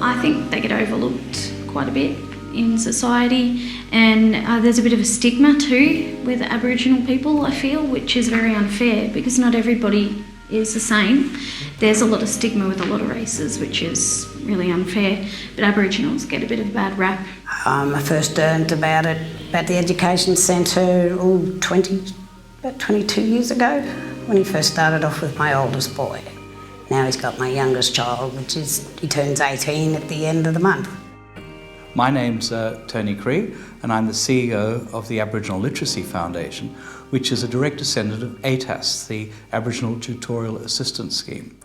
I think they get overlooked quite a bit in society, and there's a bit of a stigma too with Aboriginal people, I feel, which is very unfair because not everybody is the same. There's a lot of stigma with a lot of races, which is really unfair, but Aboriginals get a bit of a bad rap. I first learned about the Education Centre about 22 years ago, when he first started off with my oldest boy. Now he's got my youngest child, he turns 18 at the end of the month. My name's Tony Cree, and I'm the CEO of the Aboriginal Literacy Foundation, which is a direct descendant of ATAS, the Aboriginal Tutorial Assistance Scheme.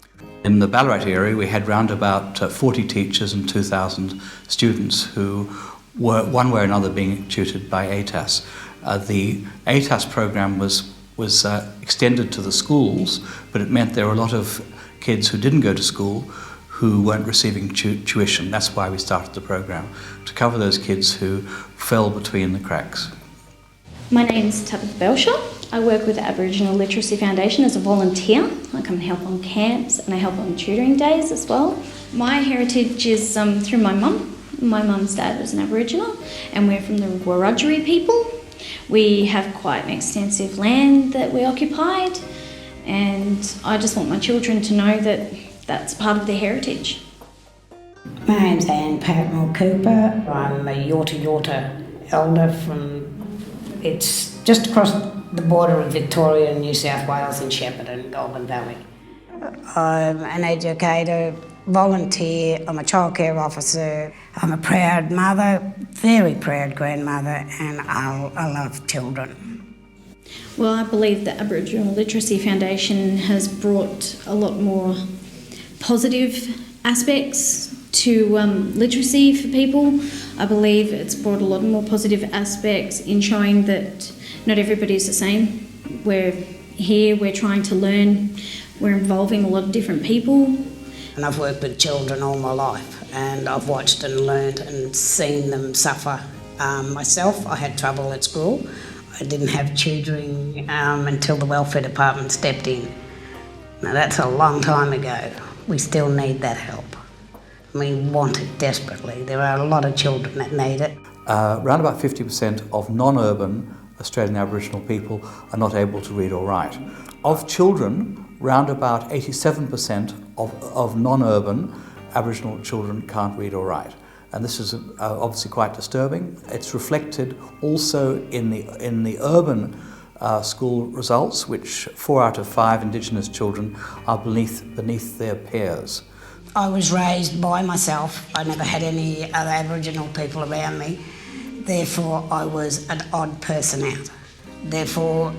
In the Ballarat area, we had round about 40 teachers and 2,000 students who were one way or another being tutored by ATAS. The ATAS program was extended to the schools, but it meant there were a lot of kids who didn't go to school who weren't receiving tuition. That's why we started the program, to cover those kids who fell between the cracks. My name's Tabitha Belshaw. I work with the Aboriginal Literacy Foundation as a volunteer. I come and help on camps and I help on tutoring days as well. My heritage is through my mum. My mum's dad was an Aboriginal and we're from the Wiradjuri people. We have quite an extensive land that we occupied, and I just want my children to know that that's part of their heritage. My name's Anne Patmore Cooper. I'm a Yorta elder it's just across the border of Victoria and New South Wales in Shepparton, Goulburn Valley. I'm an educator, volunteer, I'm a childcare officer, I'm a proud mother, very proud grandmother, and I love children. Well, I believe the Aboriginal Literacy Foundation has brought a lot more positive aspects to literacy for people. I believe it's brought a lot more positive aspects in showing that not everybody is the same. We're here, we're trying to learn, we're involving a lot of different people. And I've worked with children all my life, and I've watched and learned and seen them suffer. Myself, I had trouble at school. I didn't have tutoring until the welfare department stepped in. Now that's a long time ago. We still need that help. We want it desperately. There are a lot of children that need it. Around about 50% of non-urban Australian Aboriginal people are not able to read or write. Of children, round about 87% of non-urban Aboriginal children can't read or write. And this is obviously quite disturbing. It's reflected also in the urban school results, which 4 out of 5 Indigenous children are beneath their peers. I was raised by myself. I never had any other Aboriginal people around me. Therefore, I was an odd person out. Therefore,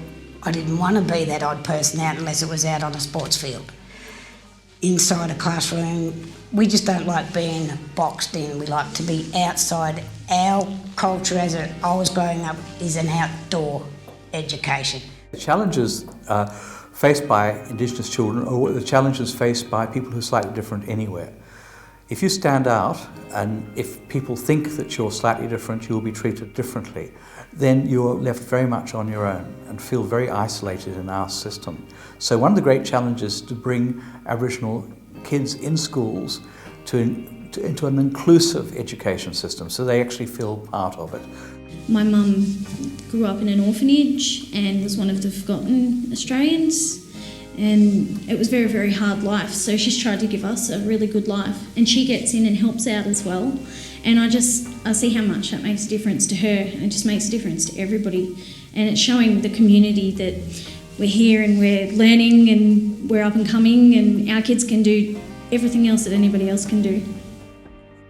I didn't want to be that odd person out unless it was out on a sports field. Inside a classroom, we just don't like being boxed in. We like to be outside. Our culture as I was growing up is an outdoor education. The challenges faced by Indigenous children are the challenges faced by people who are slightly different anywhere. If you stand out and if people think that you're slightly different, you'll be treated differently, then you're left very much on your own and feel very isolated in our system. So one of the great challenges is to bring Aboriginal kids in schools into an inclusive education system so they actually feel part of it. My mum grew up in an orphanage and was one of the forgotten Australians, and it was a very, very hard life, so she's tried to give us a really good life, and she gets in and helps out as well, and I see how much that makes a difference to her, and it just makes a difference to everybody, and it's showing the community that we're here and we're learning and we're up and coming, and our kids can do everything else that anybody else can do.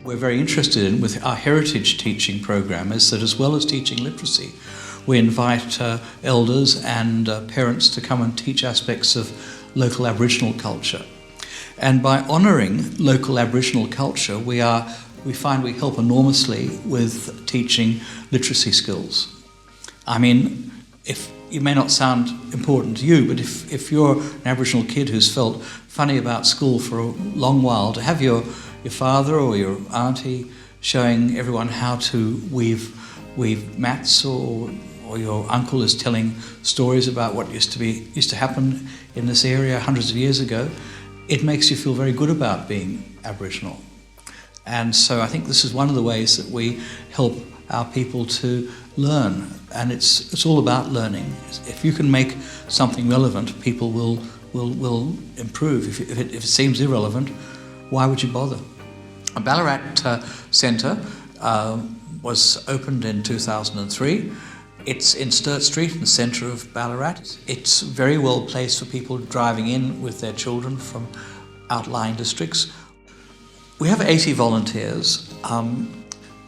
We're very interested in, with our heritage teaching program, is that as well as teaching literacy, we invite elders and parents to come and teach aspects of local Aboriginal culture. And by honouring local Aboriginal culture, we find we help enormously with teaching literacy skills. I mean, if it may not sound important to you, but if you're an Aboriginal kid who's felt funny about school for a long while, to have your father or your auntie showing everyone how to weave mats, or your uncle is telling stories about what used to happen in this area hundreds of years ago, it makes you feel very good about being Aboriginal. And so I think this is one of the ways that we help our people to learn, and it's all about learning. If you can make something relevant, people will improve. If it seems irrelevant, why would you bother? A Ballarat Centre was opened in 2003. It's in Sturt Street in the centre of Ballarat. It's very well placed for people driving in with their children from outlying districts. We have 80 volunteers,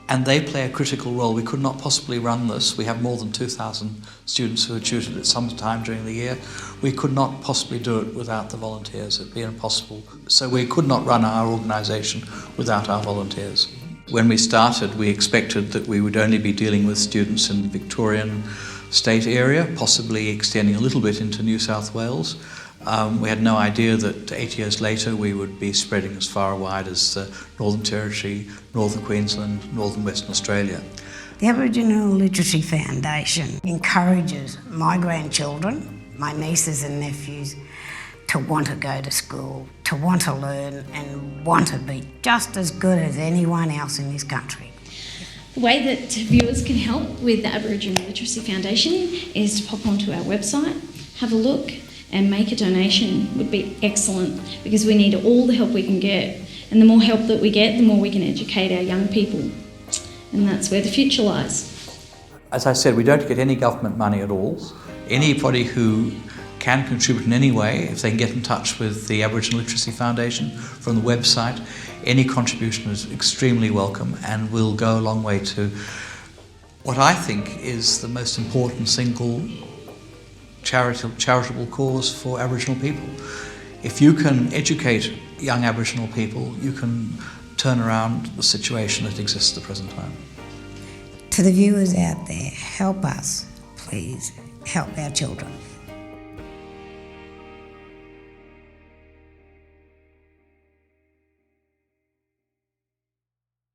and they play a critical role. We could not possibly run this. We have more than 2,000 students who are tutored at some time during the year. We could not possibly do it without the volunteers. It would be impossible. So we could not run our organisation without our volunteers. When we started, we expected that we would only be dealing with students in the Victorian state area, possibly extending a little bit into New South Wales. We had no idea that 8 years later we would be spreading as far wide as the Northern Territory, Northern Queensland, Northern Western Australia. The Aboriginal Literacy Foundation encourages my grandchildren, my nieces and nephews, to want to go to school, to want to learn and want to be just as good as anyone else in this country. The way that viewers can help with the Aboriginal Literacy Foundation is to pop onto our website, have a look, and make a donation would be excellent, because we need all the help we can get, and the more help that we get, the more we can educate our young people, and that's where the future lies. As I said, we don't get any government money at all. Anybody who can contribute in any way, if they can get in touch with the Aboriginal Literacy Foundation from the website, any contribution is extremely welcome and will go a long way to what I think is the most important single charitable cause for Aboriginal people. If you can educate young Aboriginal people, you can turn around the situation that exists at the present time. To the viewers out there, help us, please, help our children.